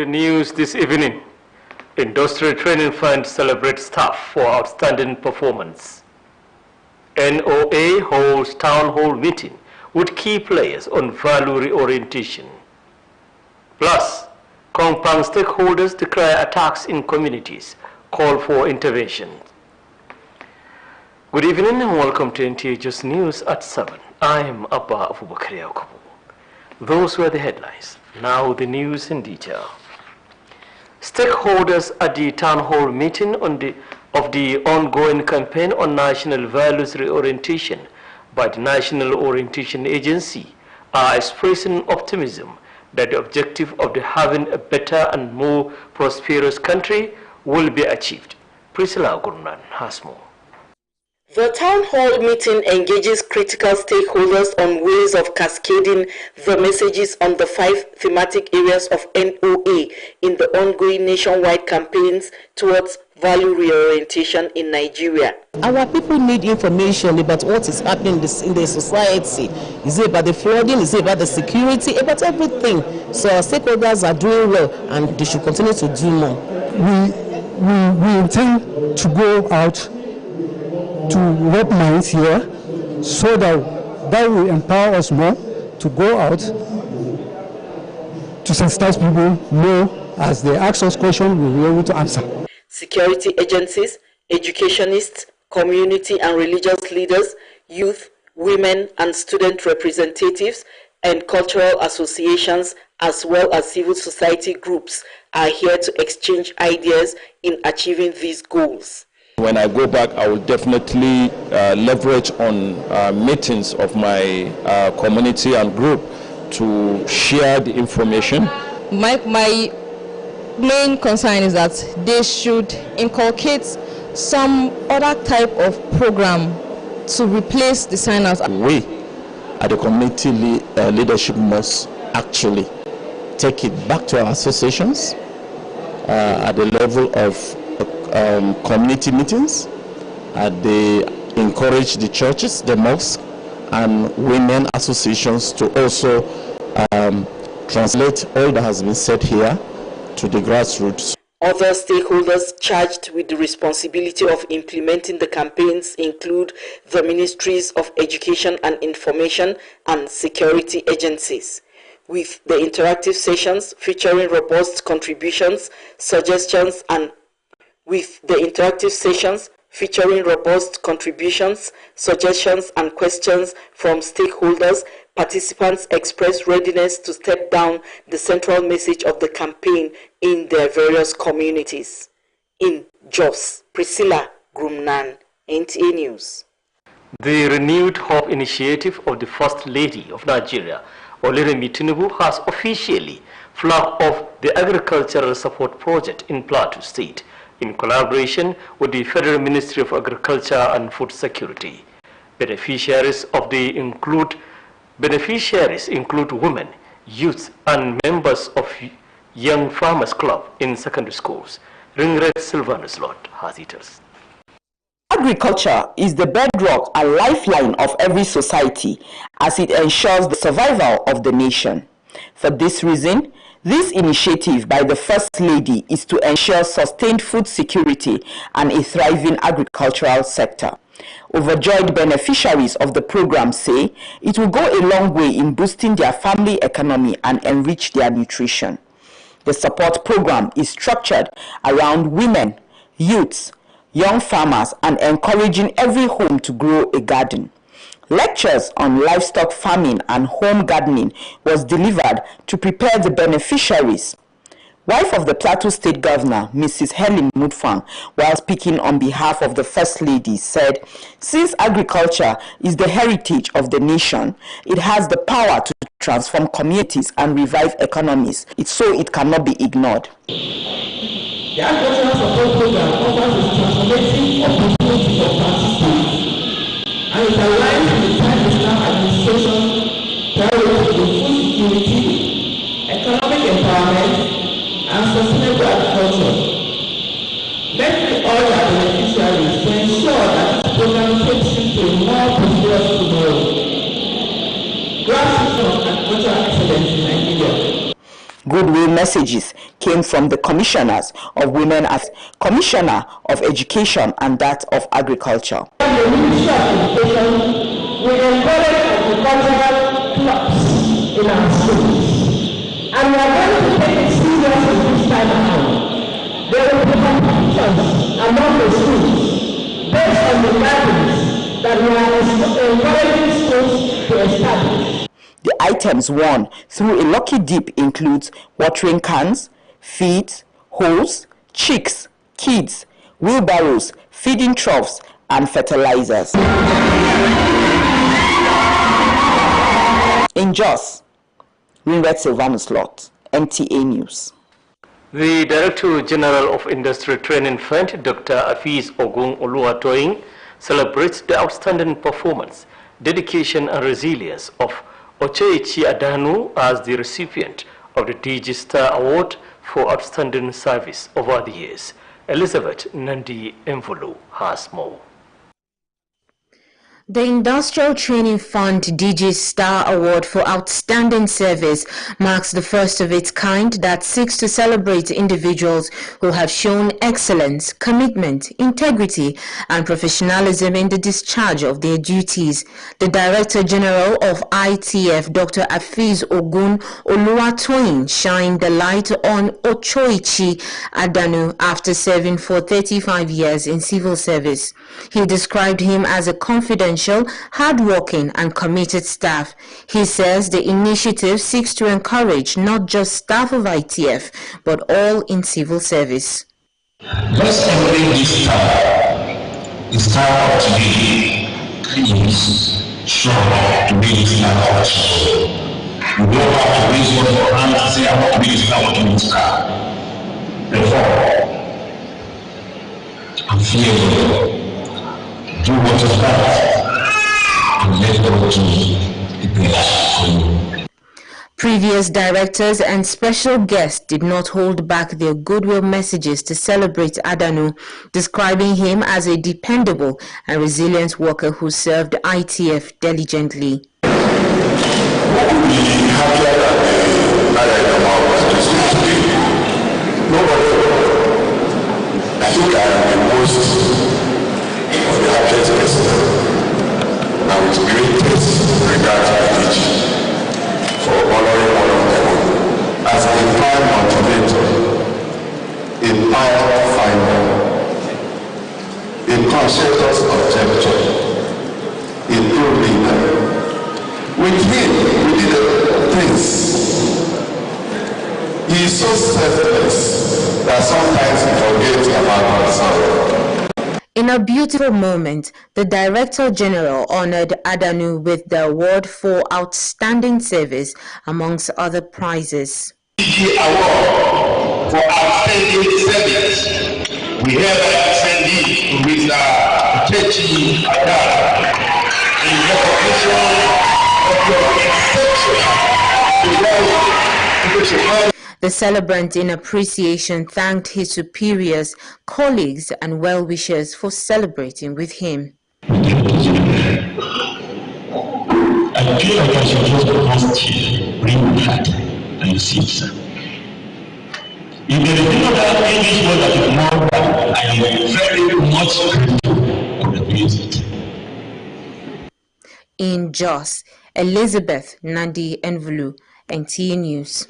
the news this evening. Industrial Training Fund celebrates staff for outstanding performance. NOA holds town hall meeting with key players on value reorientation. Plus, Kongpang stakeholders declare attacks in communities, call for intervention. Good evening and welcome to Nta Jos News at 7. I am Abba Abubakar Yakubu. Those were the headlines. Now the news in detail. Stakeholders at the town hall meeting of the ongoing campaign on national values reorientation by the National Orientation Agency are expressing optimism that the objective of having a better and more prosperous country will be achieved. Priscilla Gurnan has more. The town hall meeting engages critical stakeholders on ways of cascading the messages on the 5 thematic areas of NOA in the ongoing nationwide campaigns towards value reorientation in Nigeria. Our people need information about what is happening in the society. Is it about the flooding? Is it about the security? About everything. So our stakeholders are doing well and they should continue to do more. We intend to go out to rub minds here so that will empower us more to go out to sensitize people more. As they ask us questions, we will be able to answer. Security agencies, educationists, community and religious leaders, youth, women and student representatives, and cultural associations, as well as civil society groups, are here to exchange ideas in achieving these goals. When I go back, I will definitely leverage on meetings of my community and group to share the information. My main concern is that they should inculcate some other type of program to replace the sign-out. We, at the community leadership, must actually take it back to our associations at the level of community meetings. They encourage the churches, the mosques, and women associations to also translate all that has been said here to the grassroots. Other stakeholders charged with the responsibility of implementing the campaigns include the Ministries of Education and Information and security agencies, with the interactive sessions featuring robust contributions, suggestions, and questions from stakeholders. Participants express readiness to step down the central message of the campaign in their various communities. In Jos, Priscilla Grumnan, NTA News. The renewed hope initiative of the First Lady of Nigeria, Oluremi Tinubu, has officially flagged off the agricultural support project in Plateau State in collaboration with the Federal Ministry of Agriculture and Food Security. Beneficiaries include women, youth, and members of Young Farmers Club in secondary schools. Ringred Silvanus Lord has it. Agriculture is the bedrock and lifeline of every society as it ensures the survival of the nation. For this reason, this initiative by the First Lady is to ensure sustained food security and a thriving agricultural sector. Overjoyed beneficiaries of the program say it will go a long way in boosting their family economy and enrich their nutrition. The support program is structured around women, youths, young farmers, and encouraging every home to grow a garden. Lectures on livestock farming and home gardening was delivered to prepare the beneficiaries. Wife of the Plateau State Governor, Mrs. Helen Mutfang, while speaking on behalf of the First Lady, said, since agriculture is the heritage of the nation, it has the power to transform communities and revive economies, so it cannot be ignored. The agricultural support program offers a transformative opportunity for participants, and it aligns with the Prime Minister Administration priorities in food security, economic empowerment, and sustainable agriculture. Let me urge our beneficiaries to ensure that this program takes you to a more prosperous tomorrow. Grassroots agricultural excellence in Nigeria. goodwill messages came from the Commissioners of Women as Commissioner of Education and that of Agriculture. The Ministry of Education will encourage agricultural clubs in our schools. And we are going to take it seriously this time around. There will be competitions among the schools based on the guidance that we are encouraging schools to establish. The items won through a lucky dip includes watering cans, feeds, hose, chicks, kids, wheelbarrows, feeding troughs, and fertilizers. In Jos, Ringret Silvanus Lot, NTA News. The Director General of Industry Training Fund, Dr. Afeez Ogun Oluwatoyin, celebrates the outstanding performance, dedication and resilience of Ochechi Adanu as the recipient of the DG Star Award for Outstanding Service over the years. Elizabeth Nandi Envolu has more. The Industrial Training Fund DG Star Award for Outstanding Service marks the first of its kind that seeks to celebrate individuals who have shown excellence, commitment, integrity, and professionalism in the discharge of their duties. The Director General of ITF, Dr. Afeez Ogun Oluwatoyin, shined the light on Ochoichi Adanu after serving for 35 years in civil service. He described him as a confidential, hardworking and committed staff. He says the initiative seeks to encourage not just staff of ITF, but all in civil service. Let's celebrate this time. It's time of today. Please, strong to be this kind of action. You don't have to raise your hand and say, I want to be this kind of minister. Therefore, I'm fearful. Do what is right. Previous directors and special guests did not hold back their goodwill messages to celebrate Adanu, describing him as a dependable and resilient worker who served ITF diligently. I think I am the most of the happiest person. And with greatest regard to PDG for honoring one of them as a prime motivator, a power finder, a conscientious objector, a true leader. With him, we did things. He is so selfless that sometimes he forgets about himself. In a beautiful moment, the Director General honored Adanu with the award for outstanding service, amongst other prizes. The award for outstanding service. We hereby send it to Mr. Ochechi Adanu in recognition of your exceptional. The celebrant, in appreciation, thanked his superiors, colleagues, and well-wishers for celebrating with him. I feel like I should just positive, bring my heart, and you see, sir. If there is no other English word that is more than I am very much grateful for the visit. In Jos, Elizabeth Nandi Envolu, NTA News.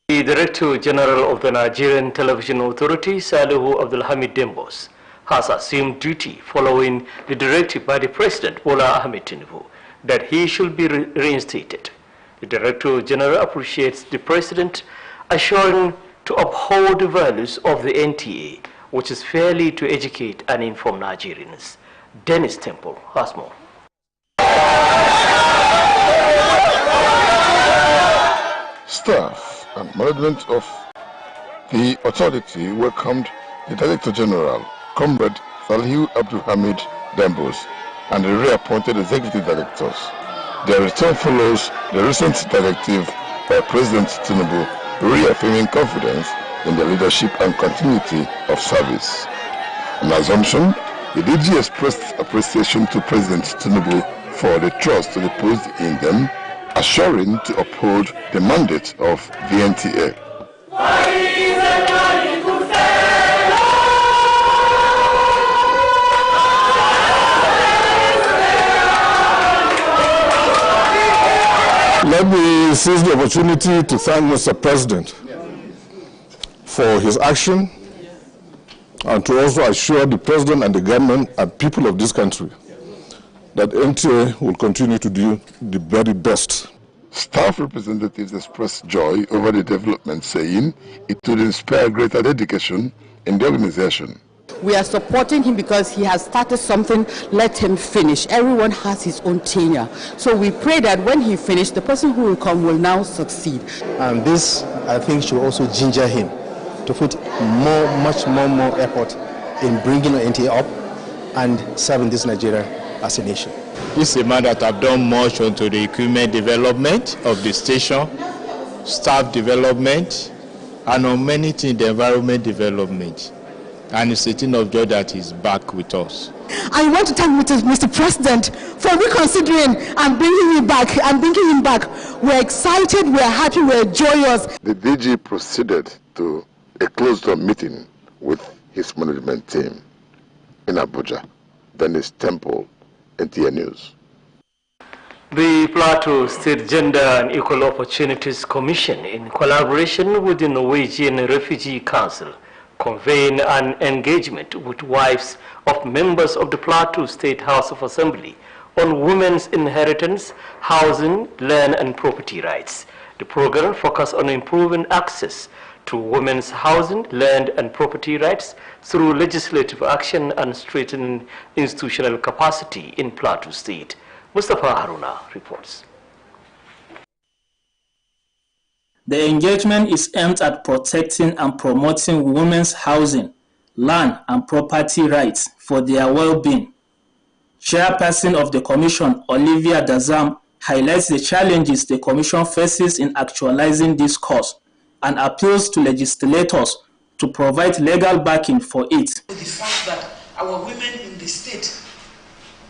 The Director General of the Nigerian Television Authority, Salihu Abdulhamid Dembos, has assumed duty following the directive by the President, Bola Ahmed Tinubu, that he should be reinstated. The Director General appreciates the President assuring to uphold the values of the NTA, which is fairly to educate and inform Nigerians. Dennis Temple has more. Staff and management of the authority welcomed the Director General, Comrade Salihu Abdulhamid Dembos, and the reappointed executive directors. Their return follows the recent directive by President Tinubu reaffirming confidence in the leadership and continuity of service. An assumption, the DG expressed appreciation to President Tinubu for the trust reposed in them assuring to uphold the mandate of the NTA. Let me seize the opportunity to thank Mr. President for his action and to also assure the President and the government and people of this country that NTA will continue to do the very best. Staff representatives expressed joy over the development, saying it would inspire greater dedication in the organization. We are supporting him because he has started something. Let him finish. Everyone has his own tenure. So we pray that when he finishes, the person who will come will now succeed. And this, I think, should also ginger him to put much more effort in bringing the NTA up and serving this Nigeria as a nation. This is a man that have done much onto the equipment development of the station, staff development, and on many things, the environment development. And it's a thing of joy that he's back with us. I want to thank Mr. President for reconsidering and bringing him back. We're excited, we're happy, we're joyous. The DG proceeded to a closed-door meeting with his management team in Abuja. Dennis Temple, NTA News. The Plateau State Gender and Equal Opportunities Commission, in collaboration with the Norwegian Refugee Council, convened an engagement with wives of members of the Plateau State House of Assembly on women's inheritance, housing, land and property rights. The program focused on improving access to women's housing, land and property rights through legislative action and strengthening institutional capacity in Plateau State. Mustafa Haruna reports. The engagement is aimed at protecting and promoting women's housing, land and property rights for their well-being. Chairperson of the Commission, Olivia Dazam, highlights the challenges the Commission faces in actualizing this cause and appeals to legislators to provide legal backing for it. The fact that our women in the state,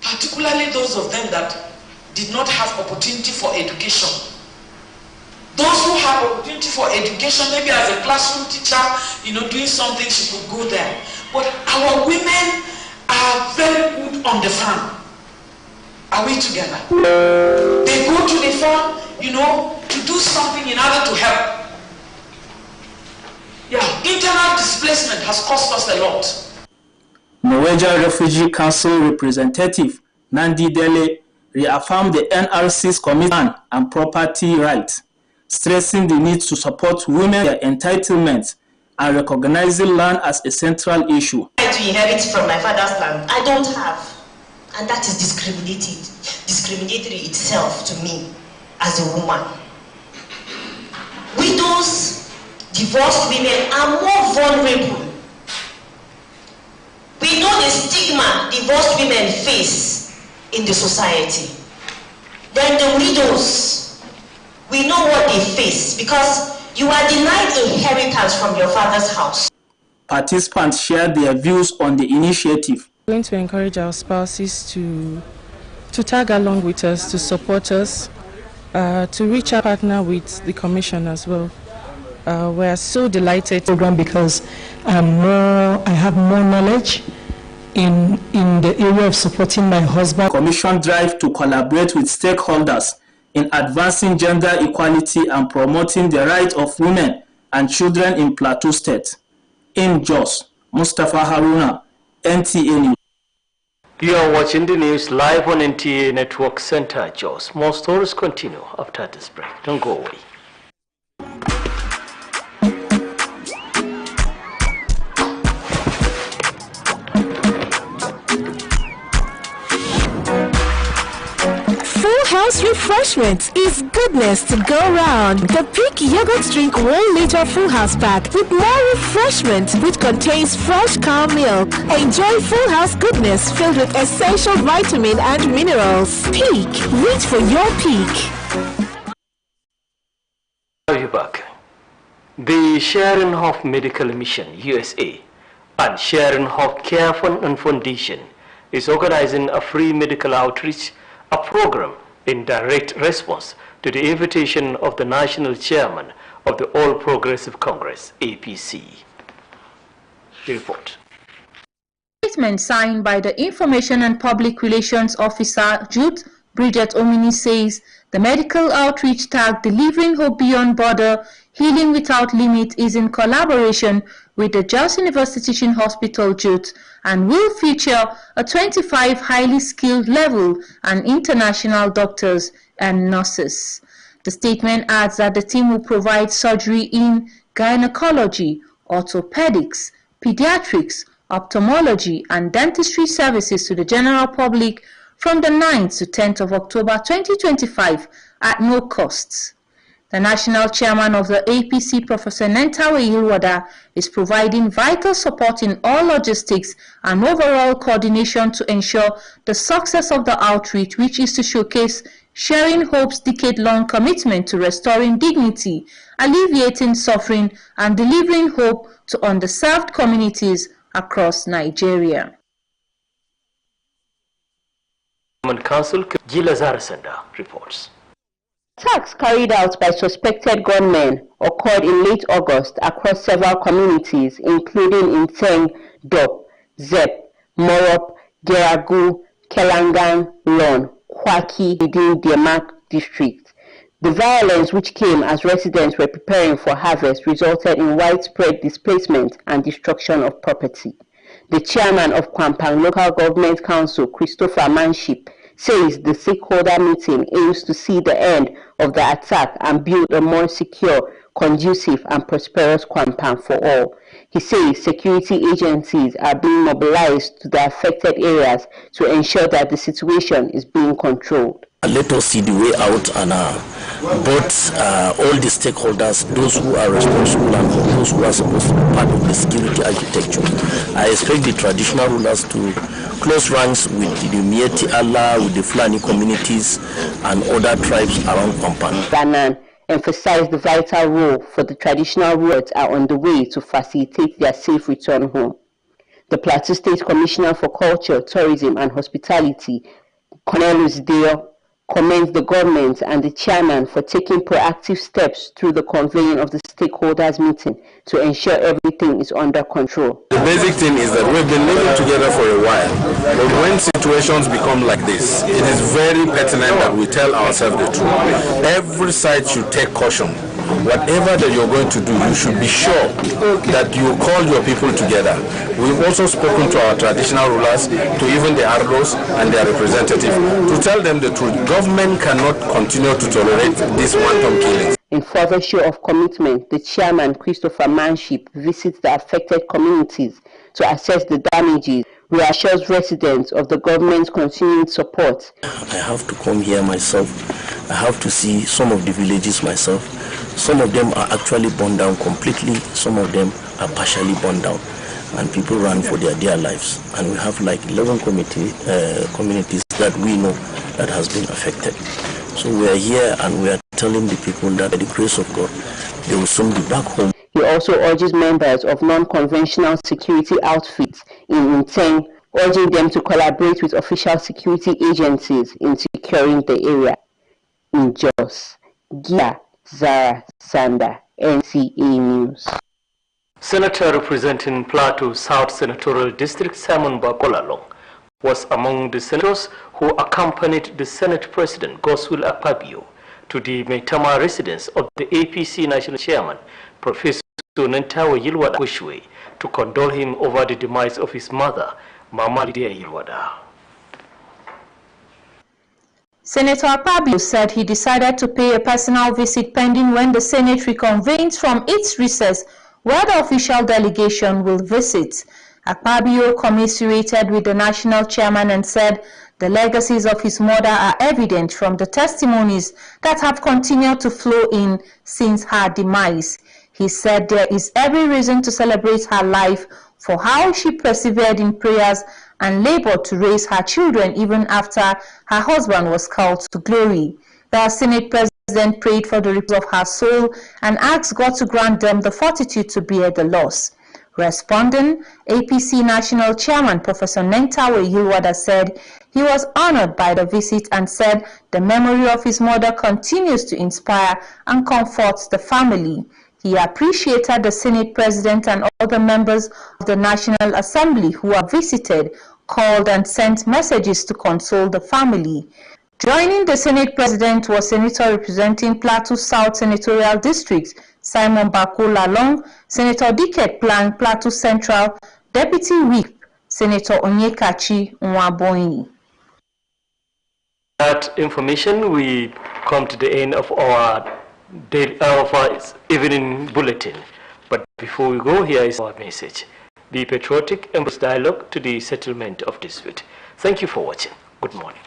particularly those of them that did not have opportunity for education, those who have opportunity for education, maybe as a classroom teacher, doing something, she could go there. But our women are very good on the farm. Are we together? They go to the farm, to do something in order to help. Yeah, internal displacement has cost us a lot. Norwegian Refugee Council representative Nandi Dele reaffirmed the NRC's commitment and property rights, stressing the need to support women, their entitlements, and recognizing land as a central issue. I to inherit from my father's land. I don't have. And that is discriminatory itself to me as a woman. Widows, divorced women are more vulnerable. We know the stigma divorced women face in the society. Then the widows, we know what they face because you are denied inheritance from your father's house. Participants shared their views on the initiative. We're going to encourage our spouses to tag along with us, to support us, to reach our partner with the commission as well. We're so delighted program because I have more knowledge in the area of supporting my husband. Commission drive to collaborate with stakeholders in advancing gender equality and promoting the rights of women and children in Plateau State. In Jos, Mustafa Haruna, NTA News. You are watching the news live on NTA Network Centre Jos. More stories continue after this break. Don't go away. House refreshment is goodness to go round. The Peak Yogurt Drink 1 liter Full House pack with more refreshment, which contains fresh cow milk. Enjoy Full House goodness filled with essential vitamin and minerals. Peak, reach for your peak. Are you back? The Sharon Hoff Medical Mission USA and Sharon Hoff Care Fund and Foundation is organizing a free medical outreach, a program in direct response to the invitation of the national chairman of the All Progressive Congress, APC. The report. Statement signed by the Information and Public Relations Officer, Jude Bridget Omini, says the medical outreach tag Delivering Hope Beyond Border, Healing Without Limit is in collaboration with the Jos University Teaching Hospital, Jude, and will feature a 25 highly skilled level and international doctors and nurses. The statement adds that the team will provide surgery in gynecology, orthopedics, pediatrics, ophthalmology, and dentistry services to the general public from the 9th to 10th of October 2025 at no costs. The national chairman of the APC, Professor Nta Jos, is providing vital support in all logistics and overall coordination to ensure the success of the outreach, which is to showcase Sharing Hope's decade-long commitment to restoring dignity, alleviating suffering, and delivering hope to underserved communities across Nigeria. Council Gila Zarasenda reports. Attacks carried out by suspected gunmen occurred in late August across several communities, including in Nta Jos, Zep, Morop, Geragu, Kelangan, Lon, Kwaki within Demak district. The violence, which came as residents were preparing for harvest, resulted in widespread displacement and destruction of property. The chairman of Kwampang Local Government Council, Christopher Manship, says the stakeholder meeting aims to see the end of the attack and build a more secure, conducive and prosperous Kwampang for all. He says security agencies are being mobilized to the affected areas to ensure that the situation is being controlled. Let us see the way out and both all the stakeholders, those who are responsible and those who are supposed to be part of the security architecture. I expect the traditional rulers to close ranks with the Mieti Allah, with the Fulani communities and other tribes around Kwampang. Banan emphasized the vital role for the traditional rulers are on the way to facilitate their safe return home. The Plateau State Commissioner for Culture, Tourism and Hospitality, Cornelius Deo, commends the government and the chairman for taking proactive steps through the convening of the stakeholders meeting to ensure everything is under control. The basic thing is that we've been living together for a while, but when situations become like this, it is very pertinent that we tell ourselves the truth. Every side should take caution. Whatever that you're going to do, you should be sure that you call your people together. We've also spoken to our traditional rulers, to even the Arlos and their representatives, to tell them the truth. Government cannot continue to tolerate this wanton killings. In further show of commitment, the chairman, Christopher Manship, visits the affected communities to assess the damages, reassures residents of the government's continued support. I have to come here myself. I have to see some of the villages myself. Some of them are actually burned down completely. Some of them are partially burned down. And people run for their dear lives. And we have like 11 communities that we know that has been affected. So we are here and we are telling the people that by the grace of God, they will soon be back home. He also urges members of non-conventional security outfits in Nteng, urging them to collaborate with official security agencies in securing the area. In Jos, Gia Zara Sanda, NTA News. Senator representing Plateau South Senatorial District Simon Bakolalong was among the senators who accompanied the Senate President Godswill Akpabio to the Maitama residence of the APC National Chairman, Professor Nta Jos News, to condole him over the demise of his mother, Mama Lydia Yilwada. Senator Akpabio said he decided to pay a personal visit pending when the Senate reconvenes from its recess, where the official delegation will visit. Akpabio commiserated with the national chairman and said the legacies of his mother are evident from the testimonies that have continued to flow in since her demise. He said there is every reason to celebrate her life for how she persevered in prayers and labored to raise her children even after her husband was called to glory. The Senate President prayed for the repose of her soul and asked God to grant them the fortitude to bear the loss. Responding, APC National Chairman Professor Nta said he was honored by the visit and said the memory of his mother continues to inspire and comfort the family. He appreciated the Senate President and other members of the National Assembly who have visited, called and sent messages to console the family. Joining the Senate President was Senator representing Plateau South Senatorial District, Simon Bako Lalong, Senator Diket Plang, Plateau Central, Deputy Whip, Senator Onyekachi Nwaboyi. That information, we come to the end of our evening bulletin. But before we go, here is our message. Be patriotic, embrace dialogue to the settlement of dispute. Thank you for watching. Good morning.